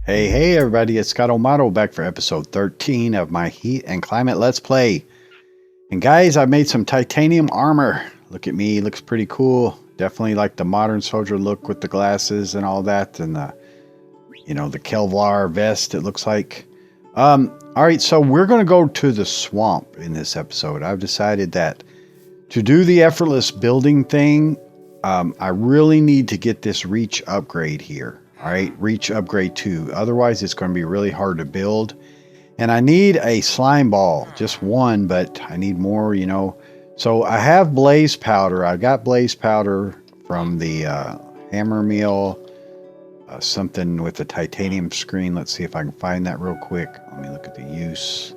Hey everybody, it's Scott O'Mato back for episode 13 of my Heat and Climate Let's Play. And guys, I made some titanium armor. Look at me, looks pretty cool. Definitely like the modern soldier look with the glasses and all that, and the, the Kevlar vest it looks like. Alright, so we're going to go to the swamp in this episode. I've decided that to do the effortless building thing, I really need to get this reach upgrade here. All right, reach upgrade 2. Otherwise, it's going to be really hard to build. And I need a slime ball, just one, but I need more, So I have blaze powder. I got blaze powder from the hammer mill, something with the titanium screen. Let's see if I can find that real quick. Let me look at the use.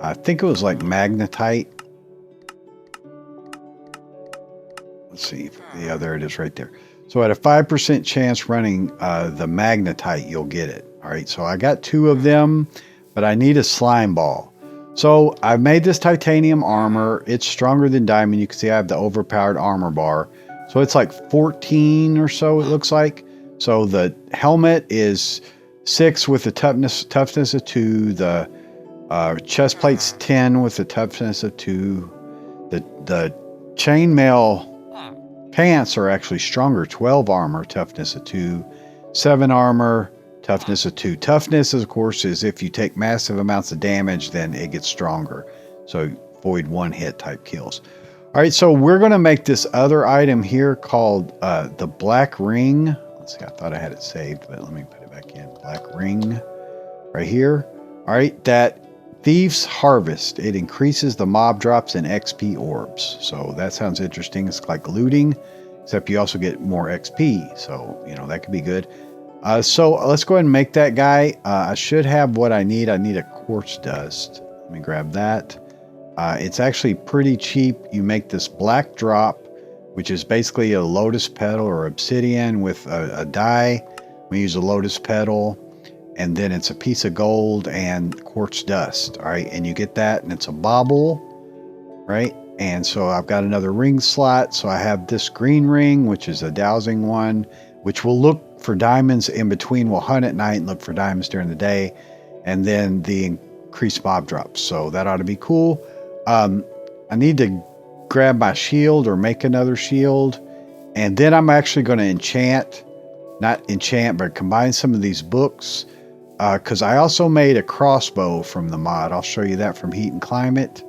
I think it was like magnetite. Let's see. Yeah, there it is right there. So at a 5% chance running the magnetite, you'll get it. All right, so I got 2 of them, but I need a slime ball. So I've made this titanium armor. It's stronger than diamond. You can see I have the overpowered armor bar. So it's like 14 or so, it looks like. So the helmet is 6 with the toughness of 2. The chest plate's 10 with the toughness of 2. The chainmail pants are actually stronger. 12 armor, toughness of 2. 7 armor, toughness of 2. Toughness, of course, is if you take massive amounts of damage, then it gets stronger. So avoid one hit type kills. All right, so we're going to make this other item here called the black ring. Let's see, I thought I had it saved, but let me put it back in. Black ring right here. All right, that Thieves Harvest. It increases the mob drops and XP orbs. So that sounds interesting. It's like looting, except you also get more XP. So, that could be good. So let's go ahead and make that guy. I should have what I need. I need a quartz dust. Let me grab that. It's actually pretty cheap. You make this black drop, which is basically a lotus petal or obsidian with a dye. We use a lotus petal. And then it's a piece of gold and quartz dust, all right? And you get that, and it's a bauble, right? And so I've got another ring slot. So I have this green ring, which is a dowsing one, which will look for diamonds in between. We'll hunt at night and look for diamonds during the day. And then the increased mob drops. So that ought to be cool. I need to grab my shield or make another shield. And then I'm actually going to but combine some of these books. Because I also made a crossbow from the mod. I'll show you that from Heat and Climate.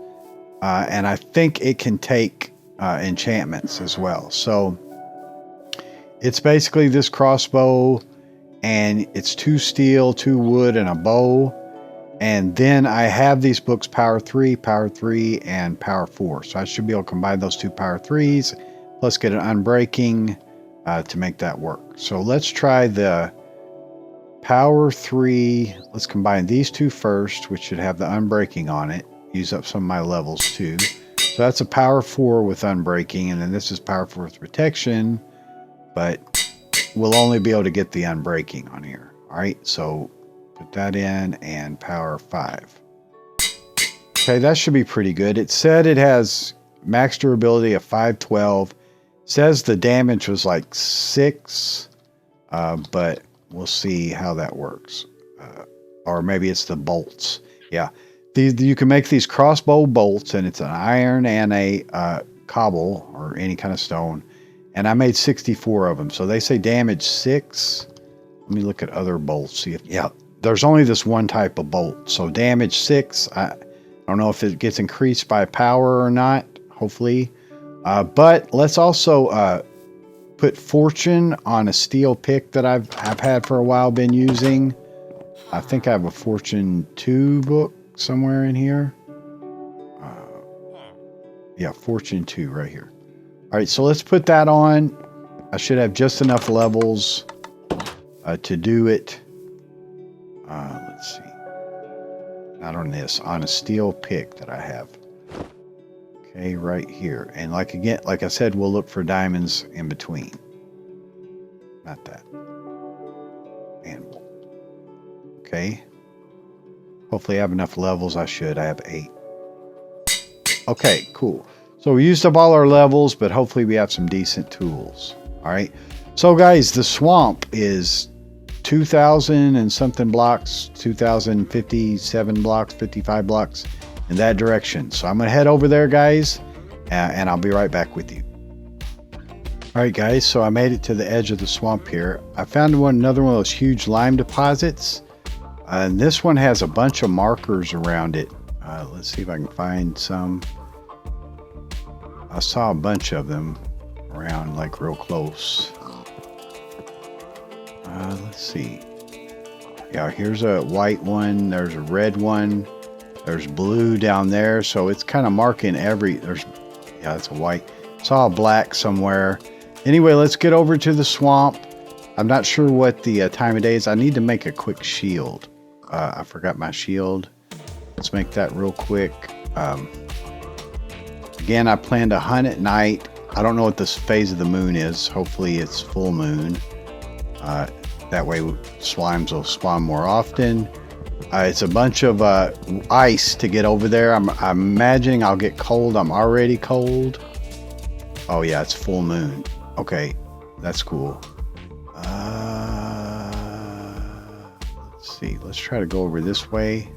And I think it can take enchantments as well. So it's basically this crossbow, and it's 2 steel, 2 wood, and a bow. And then I have these books Power 3, and Power 4. So I should be able to combine those 2 Power 3s, plus get an Unbreaking to make that work. So let's try the Power 3, let's combine these 2 first, which should have the Unbreaking on it. Use up some of my levels too. So that's a Power 4 with Unbreaking, and then this is Power 4 with Protection, but we'll only be able to get the Unbreaking on here. Alright, so put that in, and Power 5. Okay, that should be pretty good. It said it has max durability of 512. Says the damage was like 6, but we'll see how that works. Or maybe it's the bolts. Yeah. You can make these crossbow bolts, and it's an iron and a cobble or any kind of stone. And I made 64 of them. So they say damage 6. Let me look at other bolts. See if, yeah, there's only this one type of bolt. So damage 6. I don't know if it gets increased by power or not. Hopefully. But let's also put fortune on a steel pick that I've had for a while, been using. I think I have a fortune 2 book somewhere in here. Yeah, fortune 2 right here. All right, so let's put that on. I should have just enough levels to do it. Let's see. Not on this, on a steel pick that I have. Okay, right here. And like I said, we'll look for diamonds in between. Not that. Animal. Okay. Hopefully I have enough levels. I should. I have 8. Okay, cool. So we used up all our levels, but hopefully we have some decent tools. All right. So guys, the swamp is 2,000 and something blocks, 2,057 blocks, 55 blocks in that direction. So I'm going to head over there, guys, and I'll be right back with you. All right, guys, so I made it to the edge of the swamp here. I found another one of those huge lime deposits, and this one has a bunch of markers around it. Let's see if I can find some. I saw a bunch of them around, like real close. Let's see. Yeah, here's a white one. There's a red one. There's blue down there. So it's kind of marking every. Yeah, it's a white. Saw a black somewhere. Anyway, let's get over to the swamp. I'm not sure what the time of day is. I need to make a quick shield. I forgot my shield. Let's make that real quick. Again, I plan to hunt at night. I don't know what this phase of the moon is. Hopefully it's full moon. That way slimes will spawn more often. It's a bunch of ice to get over there. I'm imagining I'll get cold. I'm already cold. Oh yeah, it's full moon. Okay, that's cool. Let's see. Let's try to go over this way.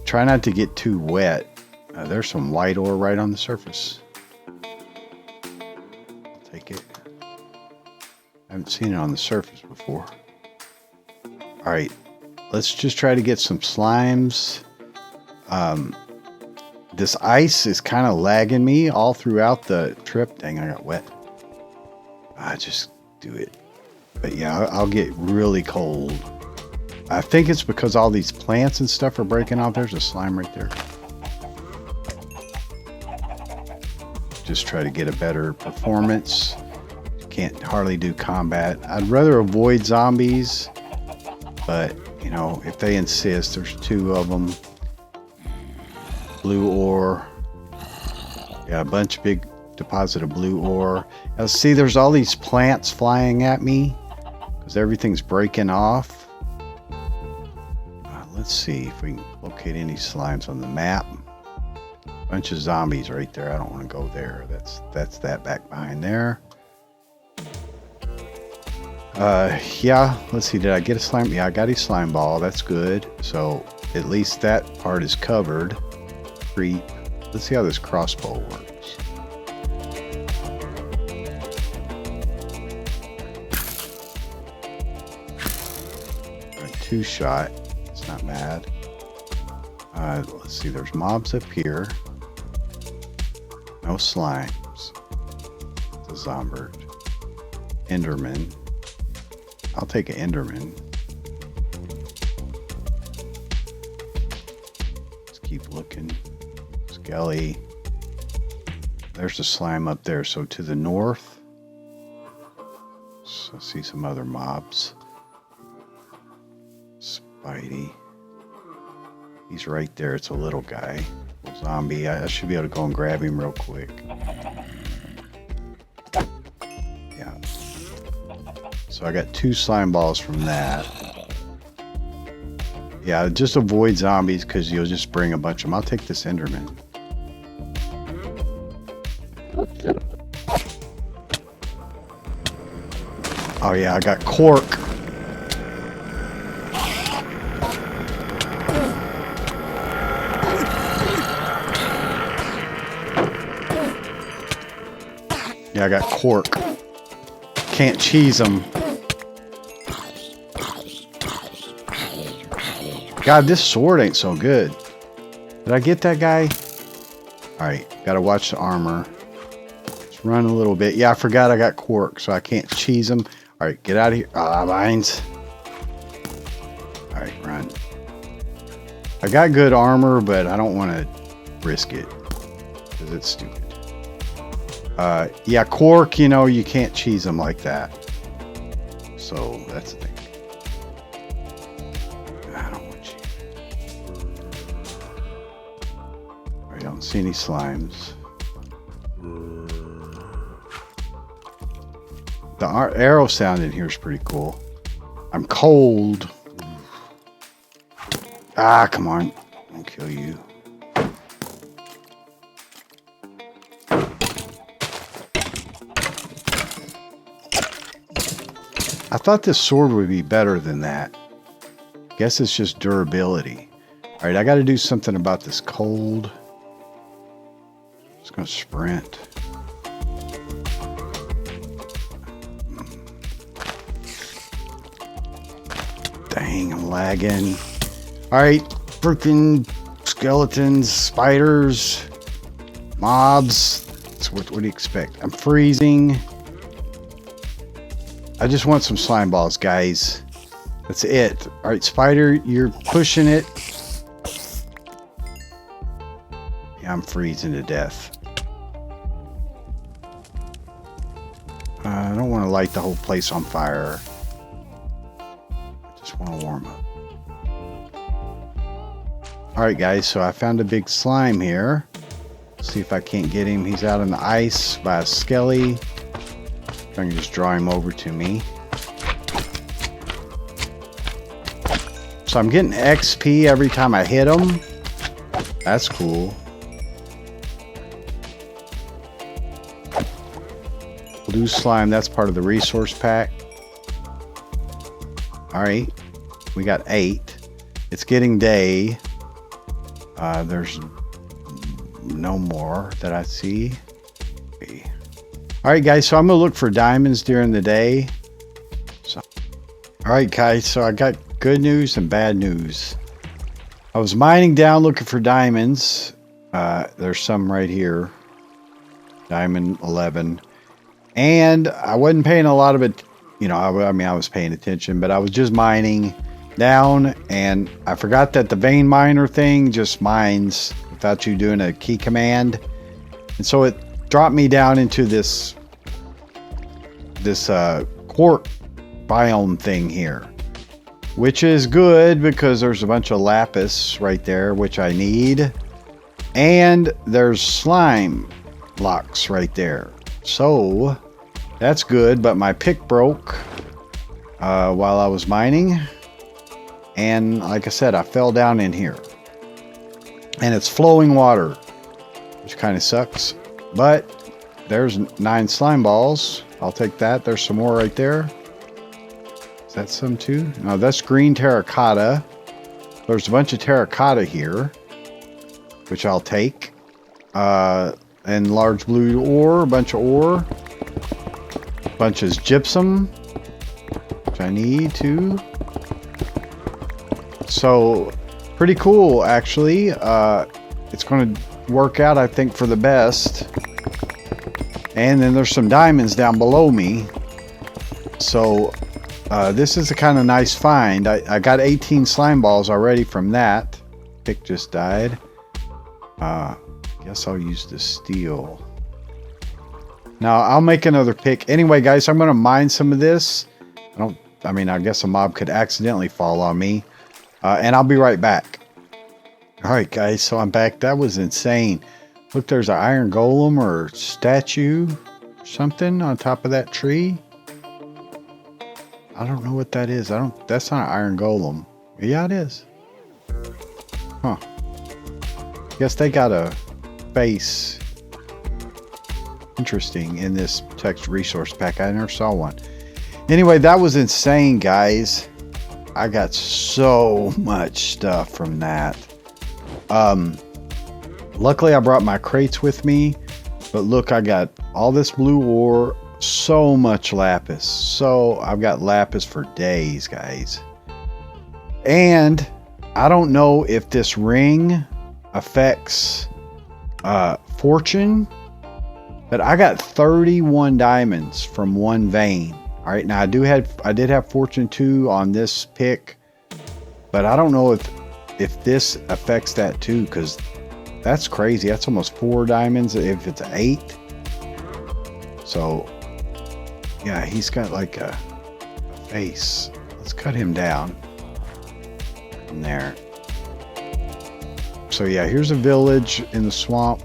Try not to get too wet. There's some white ore right on the surface. I'll take it. I haven't seen it on the surface before. All right, let's just try to get some slimes. This ice is kind of lagging me all throughout the trip. Dang, I got wet. I just do it. But yeah, I'll get really cold. I think it's because all these plants and stuff are breaking off. There's a slime right there. Just try to get a better performance. Can't hardly do combat. I'd rather avoid zombies, but you know, if they insist, there's 2 of them. Blue ore. Yeah, a bunch of big deposit of blue ore. Now see, there's all these plants flying at me because everything's breaking off. Let's see if we can locate any slimes on the map. Bunch of zombies right there. I don't want to go there. That's that back behind there. Yeah, let's see, did I get a slime? Yeah, I got a slime ball. That's good. So at least that part is covered. Creep. Let's see how this crossbow works. Right, 2 shot. It's not bad. Let's see, there's mobs up here. No slimes. It's a zombird. Enderman. I'll take an Enderman. Let's keep looking. Skelly. There's a slime up there. So to the north. So I see some other mobs. Spidey. He's right there. It's a little guy. Zombie. I should be able to go and grab him real quick. So I got 2 slime balls from that. Yeah, just avoid zombies because you'll just bring a bunch of them. I'll take this Enderman. Oh yeah, I got cork. Yeah, I got cork. Can't cheese them. God, this sword ain't so good. Did I get that guy? Alright, gotta watch the armor. Let's run a little bit. Yeah, I forgot I got cork, so I can't cheese him. Alright, get out of here. Mines. Alright, run. I got good armor, but I don't want to risk it. Because it's stupid. Yeah, cork, you know, you can't cheese them like that. So, that's the thing. I don't see any slimes. The arrow sound in here is pretty cool. I'm cold. Ah, come on. I'll kill you. I thought this sword would be better than that. Guess it's just durability. All right, I got to do something about this cold. Just gonna sprint. Dang, I'm lagging. All right, freaking skeletons, spiders, mobs. What do you expect? I'm freezing. I just want some slime balls, guys. That's it. All right, spider, you're pushing it. Yeah, I'm freezing to death. I don't want to light the whole place on fire. I just want to warm up. All right, guys, so I found a big slime here. See if I can't get him. He's out on the ice by a skelly. I can just draw him over to me. So I'm getting XP every time I hit him. That's cool. Blue slime, that's part of the resource pack. Alright, we got 8. It's getting day. There's no more that I see. Alright guys, so I'm going to look for diamonds during the day. Alright guys, so I got good news and bad news. I was mining down looking for diamonds. There's some right here. Diamond 11. And I wasn't paying a lot of it. You know, I mean, I was paying attention, but I was just mining down. And I forgot that the vein miner thing just mines without you doing a key command. And so it dropped me down into this quartz biome thing here, which is good because there's a bunch of lapis right there, which I need, and there's slime blocks right there, so that's good. But my pick broke while I was mining, and like I said, I fell down in here, and it's flowing water, which kind of sucks. But there's 9 slime balls. I'll take that. There's some more right there. Is that some too? No, that's green terracotta. There's a bunch of terracotta here, which I'll take. And large blue ore, a bunch of ore. Bunch of gypsum, which I need too. So, pretty cool actually. It's going to work out, I think, for the best. And then there's some diamonds down below me. So this is a kind of nice find. I got 18 slime balls already from that. Pick just died. Guess I'll use the steel. Now I'll make another pick. Anyway, guys, I'm going to mine some of this. I guess a mob could accidentally fall on me. And I'll be right back. All right, guys, so I'm back. That was insane. Look, there's an iron golem or statue or something on top of that tree. I don't know what that is. That's not an iron golem. Yeah, it is. Huh. Guess they got a face. Interesting in this text resource pack. I never saw one. Anyway, that was insane, guys. I got so much stuff from that. Luckily, I brought my crates with me, but look, I got all this blue ore, so much lapis. So I've got lapis for days, guys. And I don't know if this ring affects fortune, but I got 31 diamonds from one vein. All right, now I did have fortune 2 on this pick, but I don't know if this affects that too, because that's crazy. That's almost 4 diamonds if it's 8. So yeah, he's got like a face. Let's cut him down from there. So yeah, here's a village in the swamp.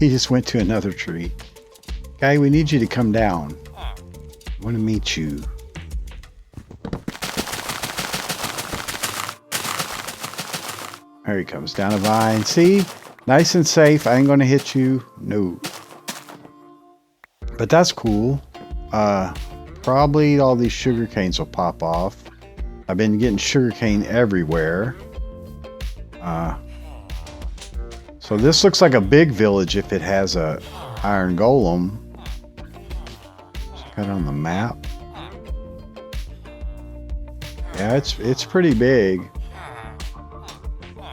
He just went to another tree. Guy, we need you to come down. I want to meet you. Here he comes down a vine. See? Nice and safe. I ain't going to hit you. No. But that's cool. Probably all these sugar canes will pop off. I've been getting sugar cane everywhere. So this looks like a big village if it has a iron golem. Check it on the map. Yeah, it's pretty big.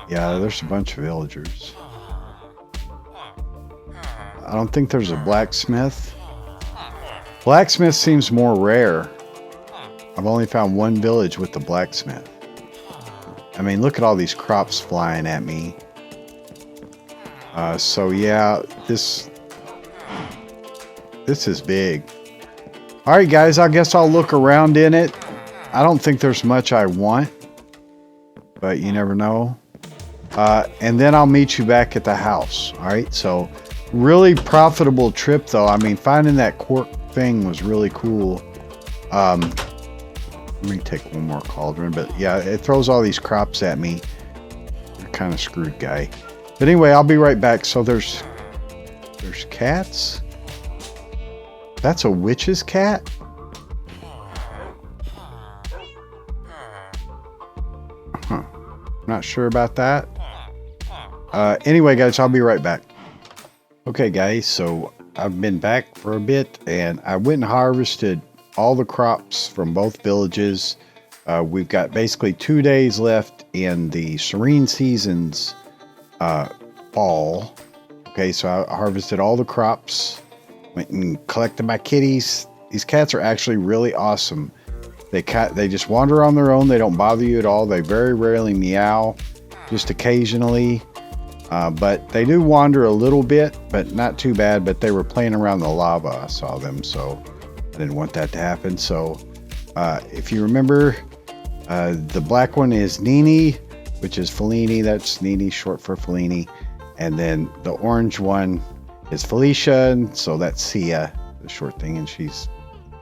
Yeah, there's a bunch of villagers. I don't think there's a blacksmith. Blacksmith seems more rare. I've only found one village with the blacksmith. I mean, look at all these crops flying at me. So yeah, this is big. All right, guys, I guess I'll look around in it. I don't think there's much I want, but you never know. And then I'll meet you back at the house. All right, so really profitable trip though. I mean, finding that quark thing was really cool. Let me take one more cauldron, but yeah, it throws all these crops at me. You're kind of screwed, guy. But anyway, I'll be right back. So there's cats. That's a witch's cat? Huh. Not sure about that. Anyway, guys, I'll be right back. Okay, guys, so I've been back for a bit, and I went and harvested all the crops from both villages. We've got basically 2 days left in the Serene Seasons fall. Okay, so I harvested all the crops, went and collected my kitties. These cats are actually really awesome. They just wander on their own. They don't bother you at all. They very rarely meow, just occasionally. But they do wander a little bit, but not too bad. But they were playing around the lava. I saw them, so I didn't want that to happen. So if you remember, the black one is Nini, which is Fellini. That's Nini, short for Fellini. And then the orange one is Felicia, and so that's Sia, the short thing, and she's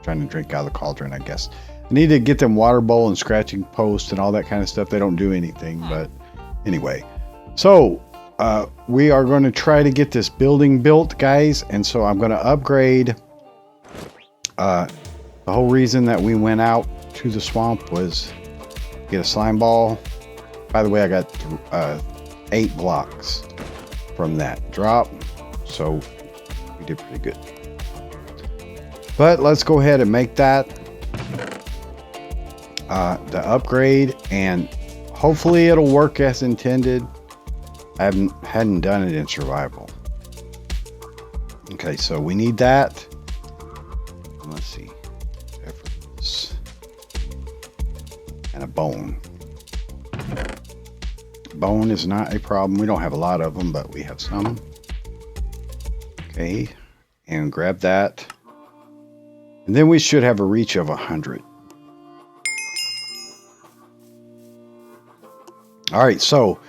trying to drink out of the cauldron, I guess. I need to get them water bowl and scratching post and all that kind of stuff. They don't do anything, but anyway. So we are going to try to get this building built, guys, and so I'm going to upgrade. The whole reason that we went out to the swamp was get a slime ball. By the way, I got 8 blocks from that drop, so we did pretty good. But let's go ahead and make that the upgrade, and hopefully it'll work as intended. I hadn't done it in survival. Okay, so we need that. Let's see, efforts and a bone. Bone is not a problem. We don't have a lot of them, but we have some. Okay, and grab that. And then we should have a reach of 100. All right, so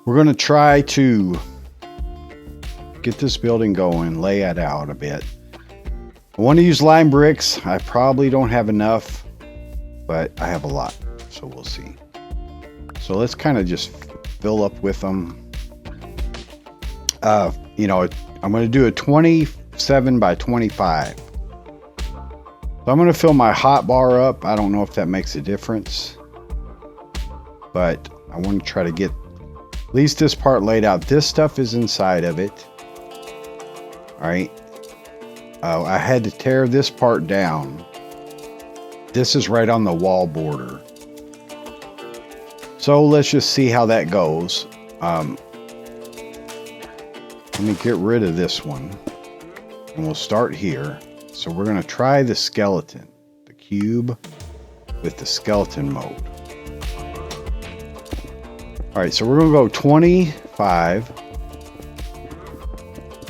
we're going to try to get this building going, lay it out a bit. I want to use lime bricks. I probably don't have enough, but I have a lot, so we'll see. So let's kind of just fill up with them. You know, I'm going to do a 27 by 25. So I'm going to fill my hot bar up. I don't know if that makes a difference, but I want to try to get at least this part laid out. This stuff is inside of it. All right. I had to tear this part down. This is right on the wall border. So let's just see how that goes. Let me get rid of this one. And we'll start here. So we're going to try the skeleton. The cube with the skeleton mode. Alright, so we're going to go 25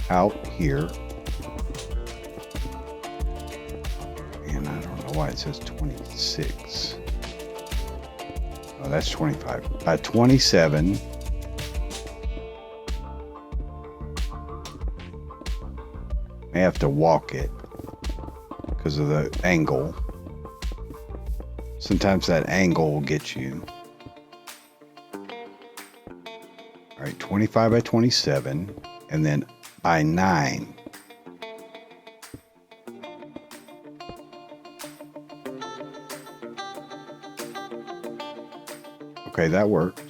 out here. And I don't know why it says 26. Oh, that's 25. 27. I have to walk it because of the angle. Sometimes that angle will get you. All right, 25 by 27, and then by 9. Okay, that worked.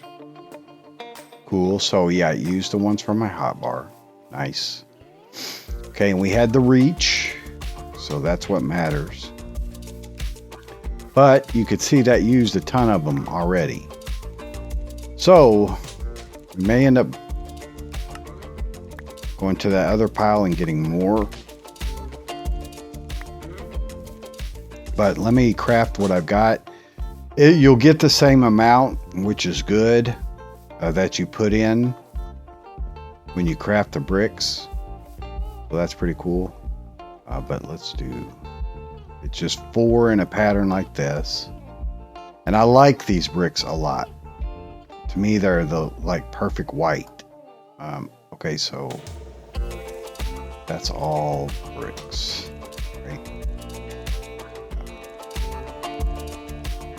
Cool. So yeah, I used the ones from my hotbar. Nice. Okay, and we had the reach, so that's what matters. But you could see that used a ton of them already. So we may end up going to that other pile and getting more. But let me craft what I've got. You'll get the same amount, which is good, that you put in when you craft the bricks. So that's pretty cool. But let's do, it's just 4 in a pattern like this. And I like these bricks a lot. To me, they're the like perfect white. Okay, so that's all bricks, right?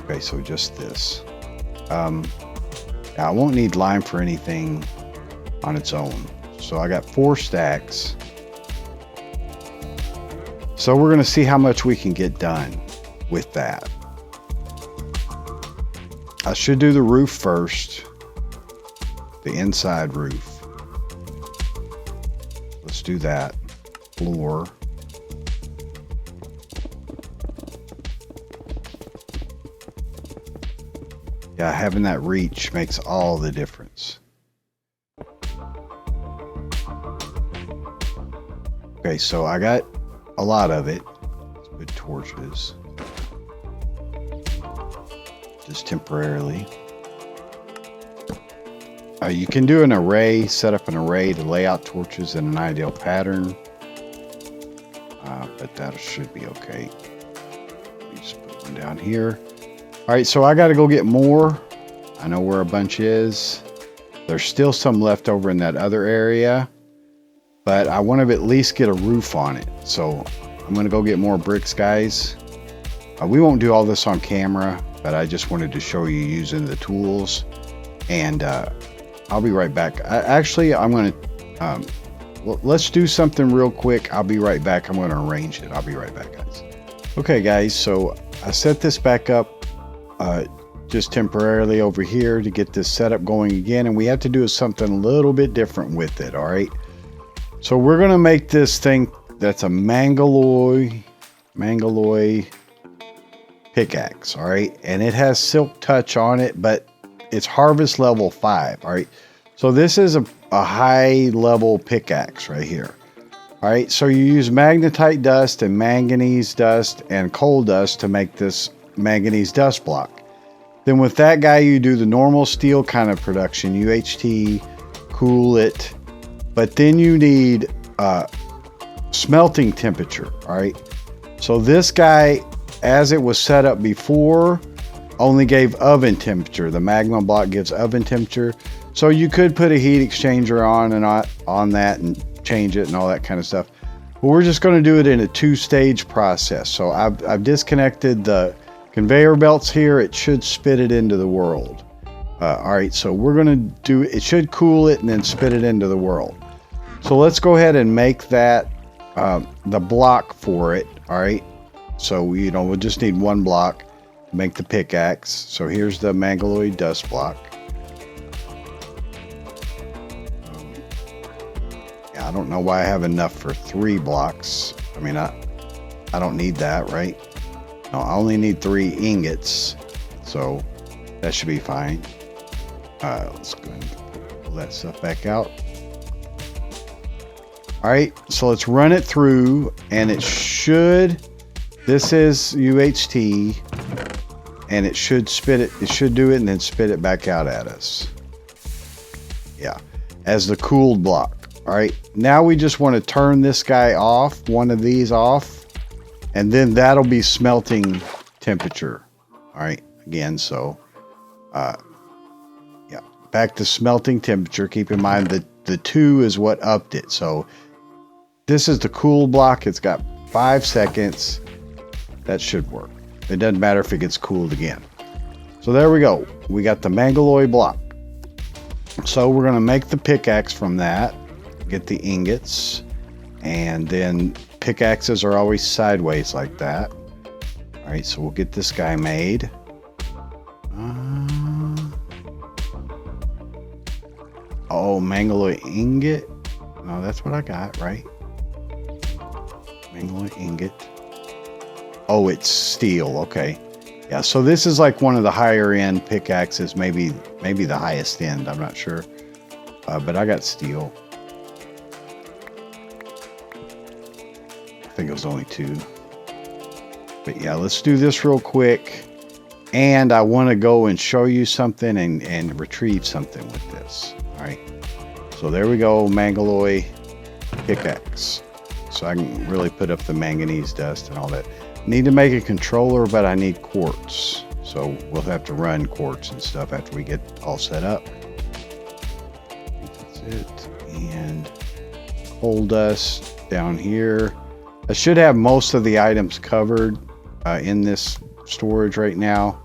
Okay, so just this. I won't need lime for anything on its own. So I got 4 stacks. So we're going to see how much we can get done with that. I should do the roof first. The inside roof. Let's do that. Floor. Yeah, having that reach makes all the difference. Okay, so I got a lot of it. Let's put torches. Just temporarily. You can do an array, set up an array to lay out torches in an ideal pattern. But that should be okay. Let me just put one down here. All right, so I got to go get more. I know where a bunch is. There's still some left over in that other area, but I want to at least get a roof on it. So I'm going to go get more bricks, guys. We won't do all this on camera, but I just wanted to show you using the tools. And I'll be right back. I'm going to, let's do something real quick. I'll be right back. I'm going to arrange it. I'll be right back, guys. Okay, guys, so I set this back up just temporarily over here to get this setup going again, and we have to do something a little bit different with it. All right, so we're gonna make this thing that's a Monsterley pickaxe. All right, and it has silk touch on it, but it's harvest level 5. All right, so this is a high level pickaxe right here. All right, so you use magnetite dust and manganese dust and coal dust to make this manganese dust block. Then with that guy, you do the normal steel kind of production, UHT, cool it, but then you need smelting temperature. All right, so this guy, as it was set up before, only gave oven temperature. The magma block gives oven temperature, so you could put a heat exchanger on that and change it and all that kind of stuff. But we're just going to do it in a 2-stage process. So I've disconnected the conveyor belts here. It should spit it into the world. All right, so we're going to do it. Should cool it and then spit it into the world. So let's go ahead and make that the block for it. All right, so we'll just need 1 block to make the pickaxe. So here's the Monsterley dust block. I don't know why I have enough for 3 blocks. I mean, I don't need that, right? No, I only need 3 ingots, so that should be fine. Let's go ahead and pull that stuff back out. All right, so let's run it through, and it should, this is UHT, and it should spit it, it should do it and then spit it back out at us. Yeah, as the cooled block. All right, now we just want to turn this guy off, one of these off, and then that'll be smelting temperature. All right, again, so yeah, back to smelting temperature. Keep in mind that the 2 is what upped it. So this is the cool block. It's got 5 seconds. That should work. It doesn't matter if it gets cooled again. So there we go. We got the Monsterley block. So we're going to make the pickaxe from that. Get the ingots. And then pickaxes are always sideways like that. All right, so we'll get this guy made. Oh, Mangaloy ingot. No, that's what I got, right? Mangaloy ingot. Oh, it's steel. Okay. Yeah, so this is like one of the higher end pickaxes, maybe the highest end. I'm not sure. But I got steel. I think it was only 2. But yeah, let's do this real quick. And I want to go and show you something and retrieve something with this. All right. So there we go, Mangaloy pickaxe. So I can really put up the manganese dust and all that. Need to make a controller, but I need quartz. So we'll have to run quartz and stuff after we get all set up. I think that's it. And coal dust down here. I should have most of the items covered in this storage right now.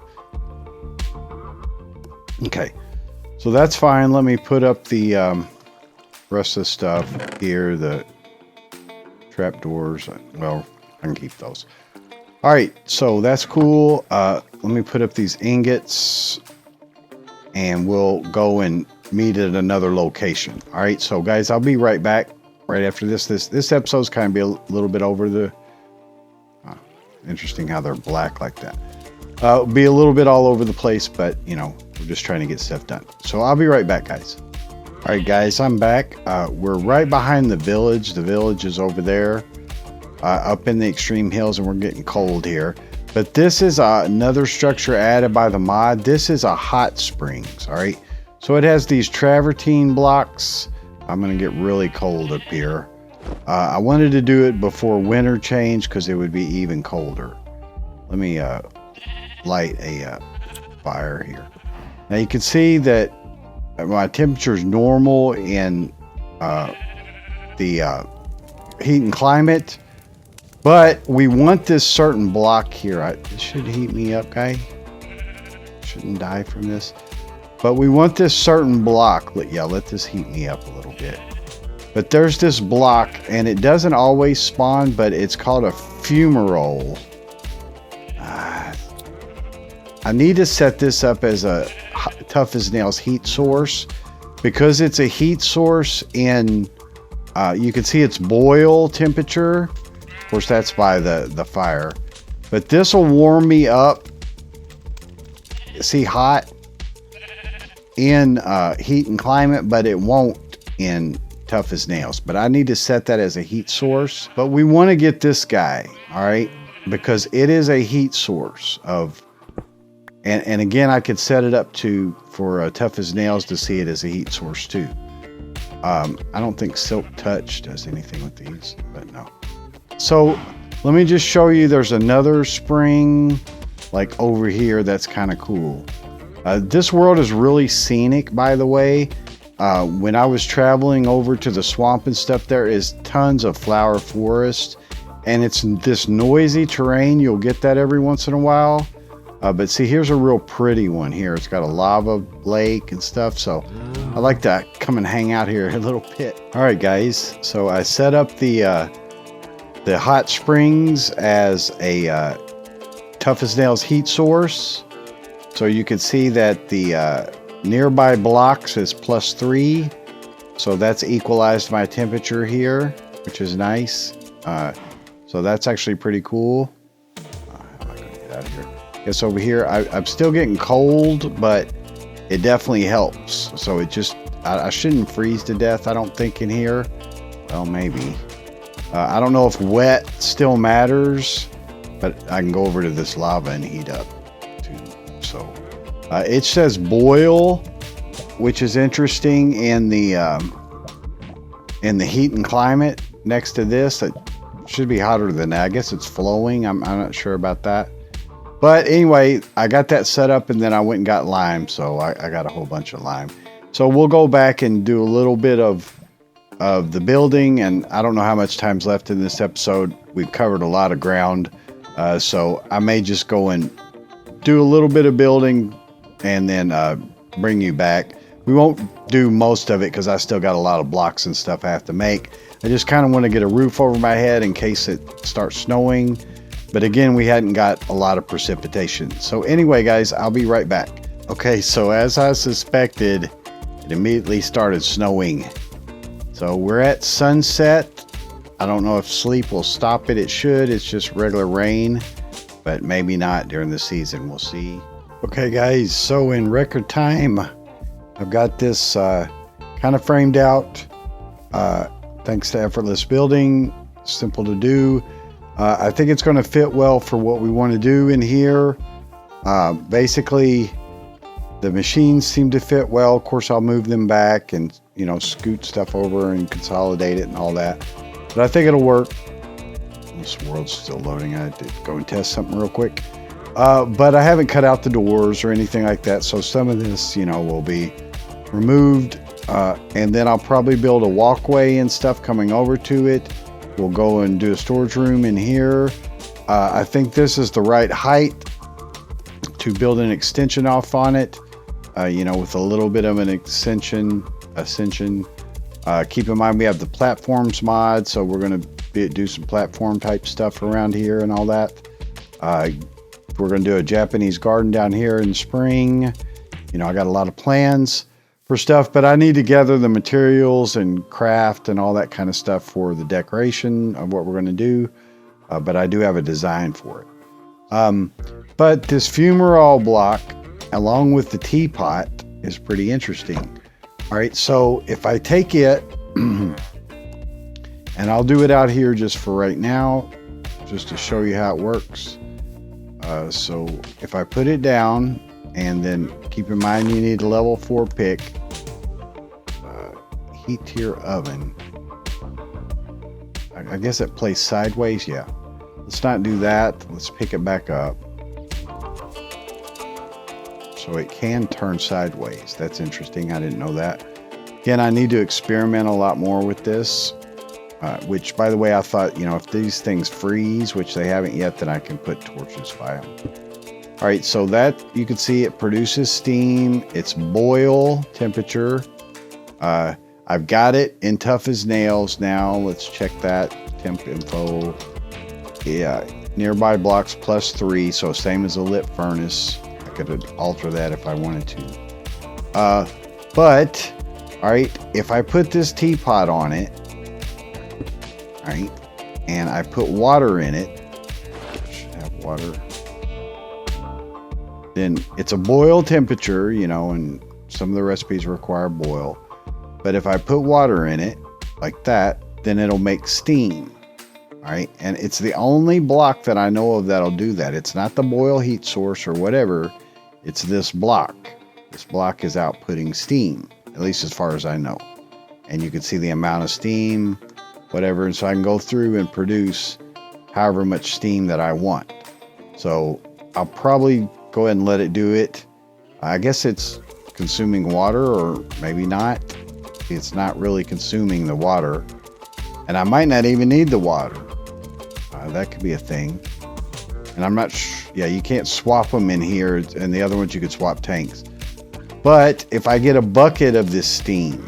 Okay, so that's fine. Let me put up the rest of the stuff here. The trapdoors. Well, I can keep those. All right, so that's cool. Let me put up these ingots, and we'll go and meet at another location. All right, so guys, I'll be right back. Right after this. This episode's kind of be a little bit over the. Interesting how they're black like that. Be a little bit all over the place, but you know, we're just trying to get stuff done. So I'll be right back, guys. All right, guys, I'm back. We're right behind the village. The village is over there, up in the extreme hills, and we're getting cold here. But this is another structure added by the mod. This is a hot springs. All right, so it has these travertine blocks. I'm going to get really cold up here. I wanted to do it before winter change because it would be even colder. Let me light a fire here. Now you can see that my temperature is normal in the heat and climate, but we want this certain block here. This should heat me up, guy. Shouldn't die from this. But we want this certain block. Let this heat me up a little bit. But there's this block, and it doesn't always spawn, but it's called a fumarole. I need to set this up as a tough as nails heat source, because it's a heat source in, you can see it's boil temperature. Of course, that's by the fire. But this will warm me up. See, hot in heat and climate, but it won't in tough as nails. But I need to set that as a heat source. But we want to get this guy, all right, because it is a heat source of, and again, I could set it up for tough as nails to see it as a heat source too. I don't think Silk Touch does anything with these, but no. So let me just show you. There's another spring like over here that's kind of cool. This world is really scenic, by the way. When I was traveling over to the swamp and stuff, there is tons of flower forest, and it's this noisy terrain. You'll get that every once in a while. But see, here's a real pretty one here. It's got a lava lake and stuff. So I like to come and hang out here, a little pit. All right, guys. So I set up the hot springs as a tough as nails heat source. So you can see that the nearby blocks is +3. So that's equalized my temperature here, which is nice. So that's actually pretty cool. How am I going to get out of here? Yes, over here, I'm still getting cold, but it definitely helps. So it just, I shouldn't freeze to death, I don't think, in here. Well, maybe. I don't know if wet still matters, but I can go over to this lava and heat up too. So it says boil, which is interesting in the heat and climate. Next to this, it should be hotter than that. I guess it's flowing. I'm not sure about that. But anyway, I got that set up, and then I went and got lime. So I got a whole bunch of lime. So we'll go back and do a little bit of the building, and I don't know how much time's left in this episode. We've covered a lot of ground. So I may just go and do a little bit of building and then bring you back. We won't do most of it because I still got a lot of blocks and stuff I have to make. I just kind of want to get a roof over my head in case it starts snowing. But again, we hadn't got a lot of precipitation. So anyway, guys, I'll be right back. Okay, so as I suspected, it immediately started snowing. So we're at sunset. I don't know if sleep will stop it. It should. It's just regular rain, but maybe not during the season. We'll see. Okay, guys, so in record time, I've got this kind of framed out. Thanks to effortless building. Simple to do. I think it's going to fit well for what we want to do in here. Basically, the machines seem to fit well. Of course, I'll move them back and, you know, scoot stuff over and consolidate it and all that. But I think it'll work. This world's still loading. I had to go and test something real quick. But I haven't cut out the doors or anything like that. So some of this, you know, will be removed. And then I'll probably build a walkway and stuff coming over to it. We'll go and do a storage room in here. I think this is the right height to build an extension off on it. You know, with a little bit of an ascension. Keep in mind we have the platforms mod, so we're going to do some platform type stuff around here and all that. We're going to do a Japanese garden down here in spring. You know, I got a lot of plans for stuff, but I need to gather the materials and craft and all that kind of stuff for the decoration of what we're going to do. But I do have a design for it. But this fumarole block, along with the teapot, is pretty interesting. All right, so if I take it, and I'll do it out here just for right now, just to show you how it works. So if I put it down, and then keep in mind you need a level 4 pick, heat tier oven. I guess it plays sideways, yeah. Let's not do that. Let's pick it back up. So it can turn sideways. That's interesting. I didn't know that. Again, I need to experiment a lot more with this. Which, by the way, I thought, you know, if these things freeze, which they haven't yet, then I can put torches by them. All right, so that, you can see it produces steam. It's boil temperature. I've got it in tough as nails now. Let's check that. Temp info. Yeah, nearby blocks +3, so same as a lit furnace. I could alter that if I wanted to. But, all right, if I put this teapot on it, all right, and I put water in it, should have water, then it's a boil temperature, you know, and some of the recipes require boil. But if I put water in it like that, then it'll make steam. All right, and it's the only block that I know of that'll do that. It's not the boil heat source or whatever. It's this block. This block is outputting steam, at least as far as I know. And you can see the amount of steam, whatever, and so I can go through and produce however much steam that I want. So I'll probably go ahead and let it do it. I guess it's consuming water, or maybe not. It's not really consuming the water, and I might not even need the water. That could be a thing. And I'm not yeah, you can't swap them in here, and the other ones you could swap tanks. But if I get a bucket of this steam,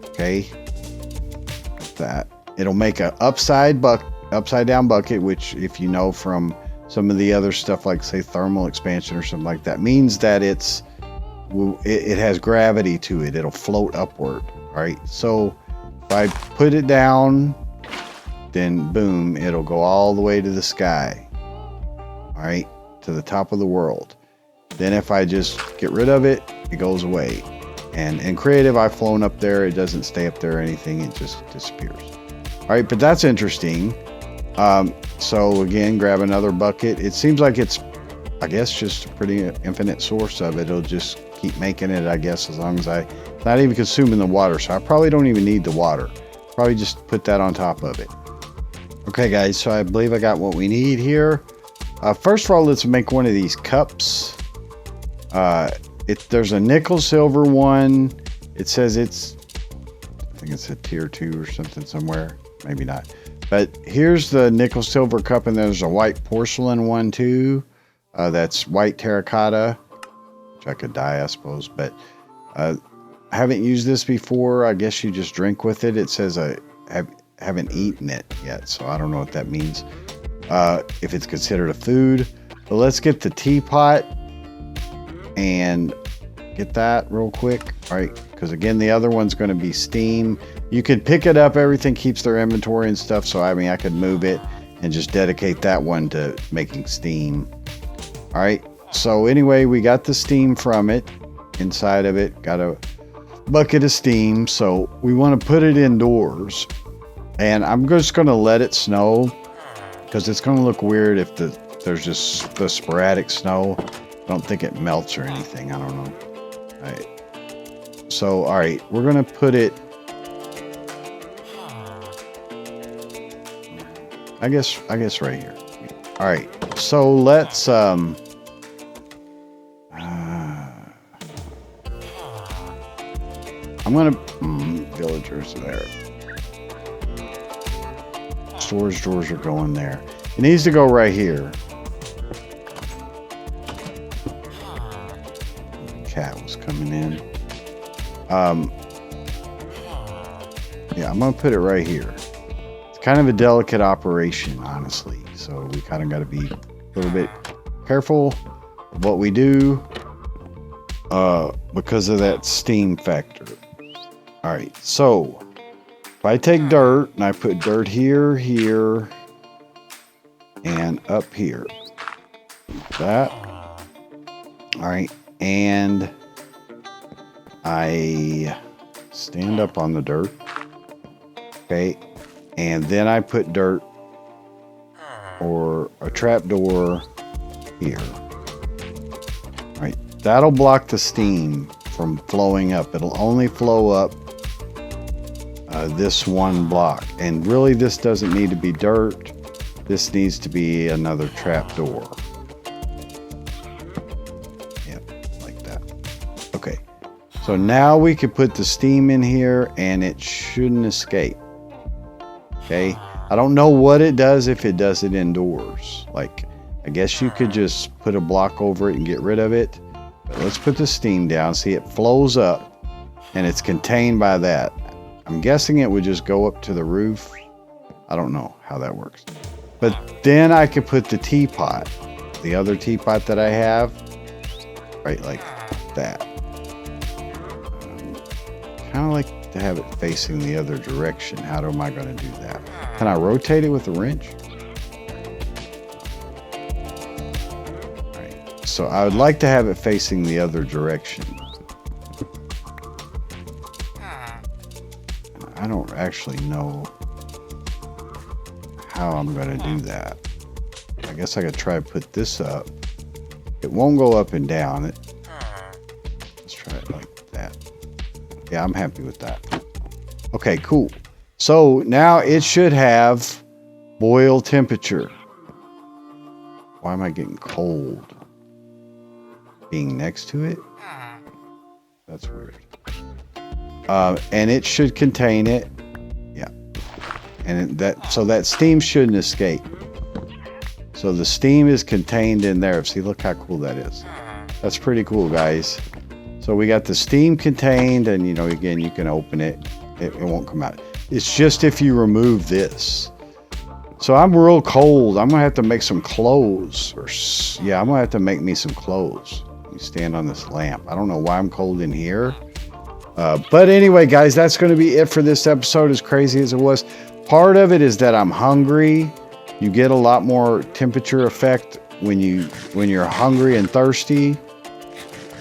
okay, like that, it'll make a upside down bucket, which, if you know from some of the other stuff, like say thermal expansion or something like that, means that it has gravity to it. It'll float upward. All right, so if I put it down, then boom, it'll go all the way to the sky. All right, to the top of the world. Then if I just get rid of it, it goes away. And in creative, I've flown up there. It doesn't stay up there or anything. It just disappears. All right, but that's interesting. So again, grab another bucket. It seems like it's, I guess, just a pretty infinite source of it. It'll just keep making it, I guess, as long as it's not even consuming the water. So I probably don't even need the water. Probably just put that on top of it. Okay, guys, so I believe I got what we need here. First of all, let's make one of these cups. There's a nickel silver one. It says I think it's a tier 2 or something somewhere. Maybe not. But here's the nickel silver cup, and there's a white porcelain one too. That's white terracotta, which I could dye, I suppose. But haven't used this before, I guess you just drink with it. It says I haven't eaten it yet, so I don't know what that means. If it's considered a food. But let's get the teapot and get that real quick. All right, because again, the other one's going to be steam. You could pick it up. Everything keeps their inventory and stuff. So I mean, I could move it and just dedicate that one to making steam. All right. So anyway, we got the steam from it. Inside of it, got a bucket of steam. So we want to put it indoors. And I'm just going to let it snow because it's going to look weird if there's just the sporadic snow. I don't think it melts or anything. I don't know. All right. So, all right, we're going to put it, I guess right here. All right. So let's, I'm going to, villagers there. Storage drawers are going there. It needs to go right here. Cat was coming in. Yeah, I'm going to put it right here. It's kind of a delicate operation, honestly. So we kind of got to be a little bit careful of what we do because of that steam factor. All right, so if I take dirt and I put dirt here, here, and up here. Like that. All right, and I stand up on the dirt. Okay, and then I put dirt or a trapdoor here. All right, that'll block the steam from flowing up. It'll only flow up this one block, and really this doesn't need to be dirt. This needs to be another trapdoor. Yep, like that. Okay, so now we could put the steam in here and it shouldn't escape. Okay, I don't know what it does if it does it indoors. Like, I guess you could just put a block over it and get rid of it. But let's put the steam down. See, it flows up and it's contained by that. I'm guessing it would just go up to the roof. I don't know how that works. But then I could put the teapot, the other teapot that I have, right like that. Kind of like to have it facing the other direction. How am I going to do that? Can I rotate it with a wrench? All right. So I would like to have it facing the other direction. I don't actually know how I'm going to do that. I guess I could try to put this up. It won't go up and down. Let's try it like that. Yeah, I'm happy with that. Okay, cool. So now it should have boil temperature. Why am I getting cold? Being next to it? That's weird. And it should contain it. Yeah. And so that steam shouldn't escape. So the steam is contained in there. See, look how cool that is. That's pretty cool, guys. So we got the steam contained, and you know, again, you can open it. It won't come out. It's just if you remove this. So I'm real cold. I'm gonna have to make some clothes. Yeah, I'm gonna have to make me some clothes. Let me stand on this lamp. I don't know why I'm cold in here. But anyway, guys, that's going to be it for this episode, as crazy as it was. Part of it is that I'm hungry. You get a lot more temperature effect when you're hungry and thirsty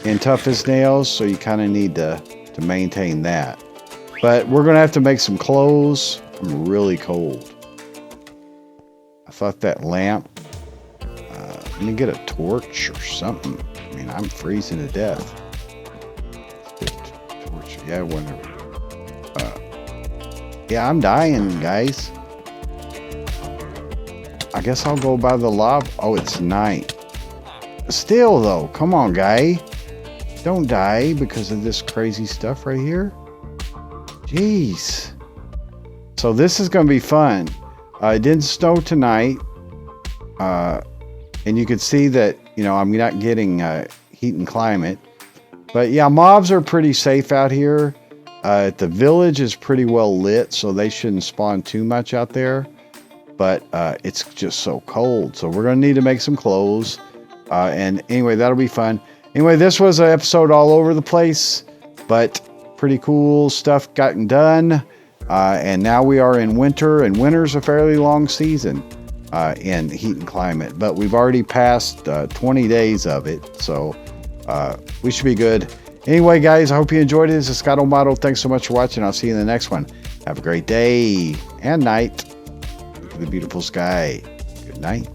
and tough as nails. So you kind of need to maintain that. But we're going to have to make some clothes. I'm really cold. I thought that lamp. Let me get a torch or something. I mean, I'm freezing to death. Yeah, whatever. Yeah, I'm dying, guys. I guess I'll go by the lava. Oh, it's night. Still, though, come on, guy. Don't die because of this crazy stuff right here. Jeez. So this is going to be fun. It didn't snow tonight. And you can see that, you know, I'm not getting heat and climate. But yeah, mobs are pretty safe out here. The village is pretty well lit, so they shouldn't spawn too much out there. But it's just so cold. So we're going to need to make some clothes. And anyway, that'll be fun. Anyway, this was an episode all over the place, but pretty cool stuff gotten done. And now we are in winter, and winter's a fairly long season in heat and climate. But we've already passed 20 days of it, so we should be good. Anyway, guys, I hope you enjoyed it. This is Scott O'Motto. Thanks so much for watching. I'll see you in the next one. Have a great day and night. Look at the beautiful sky. Good night.